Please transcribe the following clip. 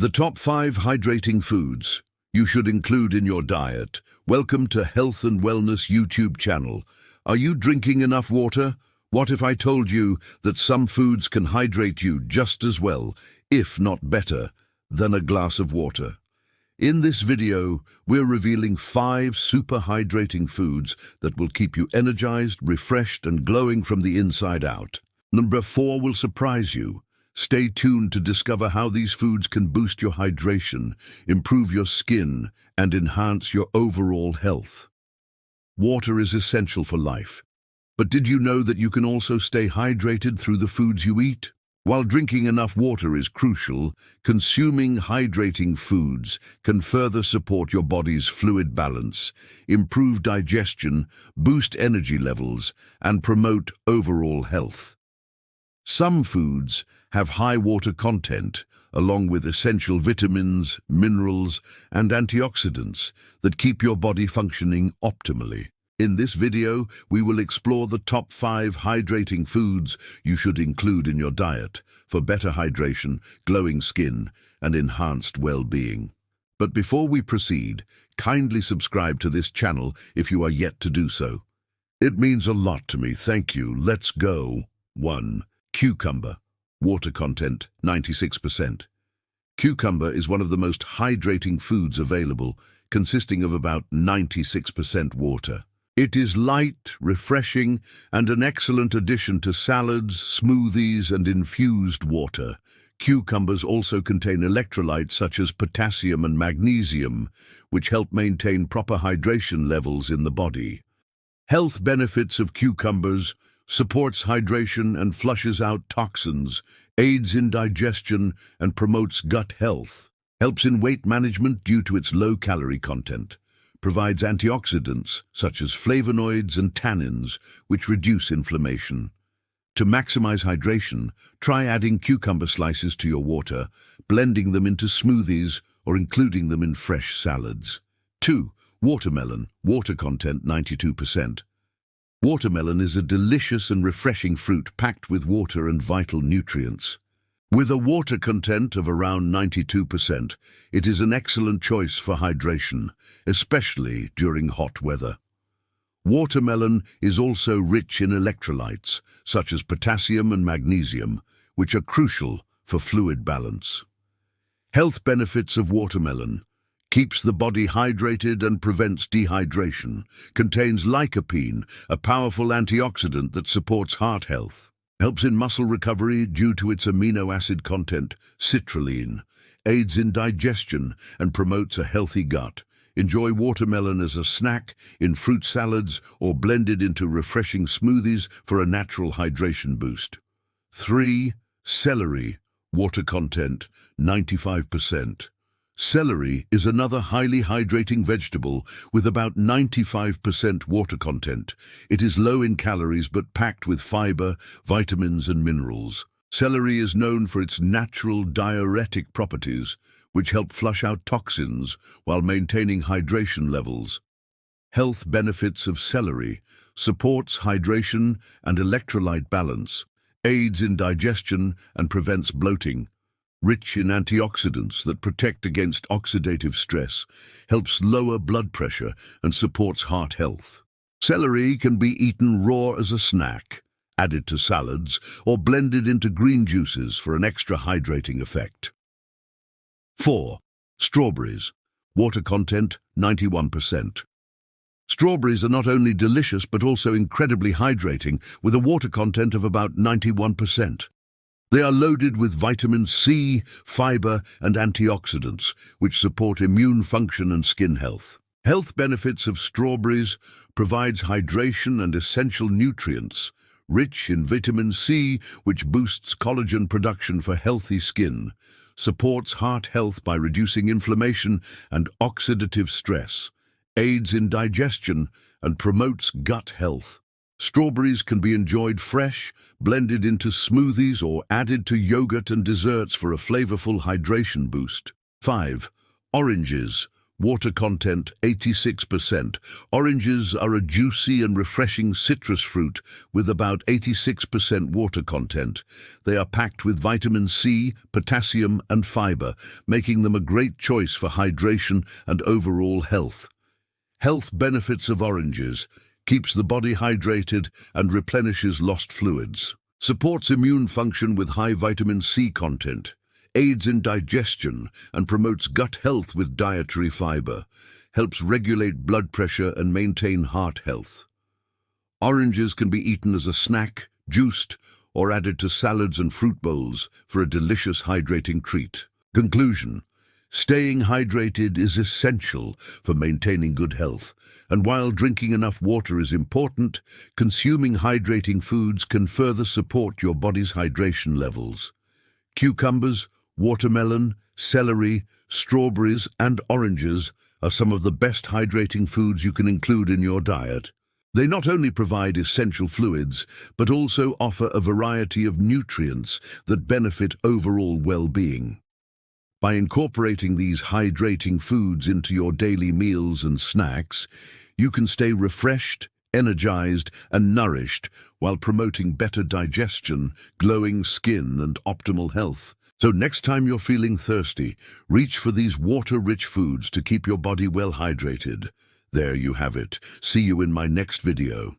The top 5 hydrating foods you should include in your diet. Welcome to Health and Wellness YouTube channel. Are you drinking enough water? What if I told you that some foods can hydrate you just as well, if not better, than a glass of water? In this video, we're revealing 5 super hydrating foods that will keep you energized, refreshed, and glowing from the inside out. Number 4 will surprise you. Stay tuned to discover how these foods can boost your hydration, improve your skin, and enhance your overall health. Water is essential for life. But did you know that you can also stay hydrated through the foods you eat? While drinking enough water is crucial, consuming hydrating foods can further support your body's fluid balance, improve digestion, boost energy levels, and promote overall health. Some foods have high water content, along with essential vitamins, minerals, and antioxidants that keep your body functioning optimally. In this video, we will explore the top 5 hydrating foods you should include in your diet for better hydration, glowing skin, and enhanced well-being. But before we proceed, kindly subscribe to this channel if you are yet to do so. It means a lot to me, thank you. Let's go. 1. Cucumber. Water content, 96%. Cucumber is one of the most hydrating foods available, consisting of about 96% water. It is light, refreshing, and an excellent addition to salads, smoothies, and infused water. Cucumbers also contain electrolytes such as potassium and magnesium, which help maintain proper hydration levels in the body. Health benefits of cucumbers: supports hydration and flushes out toxins, aids in digestion and promotes gut health, helps in weight management due to its low calorie content, provides antioxidants such as flavonoids and tannins, which reduce inflammation. To maximize hydration, try adding cucumber slices to your water, blending them into smoothies, or including them in fresh salads. 2. Watermelon. Water content, 92%. Watermelon is a delicious and refreshing fruit packed with water and vital nutrients. With a water content of around 92%, it is an excellent choice for hydration, especially during hot weather. Watermelon is also rich in electrolytes, such as potassium and magnesium, which are crucial for fluid balance. Health benefits of watermelon: keeps the body hydrated and prevents dehydration, contains lycopene, a powerful antioxidant that supports heart health, helps in muscle recovery due to its amino acid content, citrulline, aids in digestion and promotes a healthy gut. Enjoy watermelon as a snack, in fruit salads, or blended into refreshing smoothies for a natural hydration boost. 3. Celery. Water content, 95%. Celery is another highly hydrating vegetable with about 95% water content. It is low in calories but packed with fiber, vitamins, and minerals. Celery is known for its natural diuretic properties, which help flush out toxins while maintaining hydration levels. Health benefits of celery: supports hydration and electrolyte balance, aids in digestion and prevents bloating, rich in antioxidants that protect against oxidative stress, helps lower blood pressure, and supports heart health. Celery can be eaten raw as a snack, added to salads, or blended into green juices for an extra hydrating effect. 4. Strawberries. Water content, 91%. Strawberries are not only delicious but also incredibly hydrating, with a water content of about 91%. They are loaded with vitamin C, fiber, and antioxidants, which support immune function and skin health. Health benefits of strawberries: provides hydration and essential nutrients, rich in vitamin C, which boosts collagen production for healthy skin, supports heart health by reducing inflammation and oxidative stress, aids in digestion, and promotes gut health. Strawberries can be enjoyed fresh, blended into smoothies, or added to yogurt and desserts for a flavorful hydration boost. 5. Oranges. Water content 86%. Oranges are a juicy and refreshing citrus fruit with about 86% water content. They are packed with vitamin C, potassium and fiber, making them a great choice for hydration and overall health. Health benefits of oranges: keeps the body hydrated and replenishes lost fluids. Supports immune function with high vitamin C content. Aids in digestion and promotes gut health with dietary fiber. Helps regulate blood pressure and maintain heart health. Oranges can be eaten as a snack, juiced, or added to salads and fruit bowls for a delicious hydrating treat. Conclusion: staying hydrated is essential for maintaining good health, and while drinking enough water is important, consuming hydrating foods can further support your body's hydration levels. Cucumbers, watermelon, celery, strawberries and oranges are some of the best hydrating foods you can include in your diet. They not only provide essential fluids, but also offer a variety of nutrients that benefit overall well-being. By incorporating these hydrating foods into your daily meals and snacks, you can stay refreshed, energized and nourished while promoting better digestion, glowing skin and optimal health. So next time you're feeling thirsty, reach for these water-rich foods to keep your body well hydrated. There you have it. See you in my next video.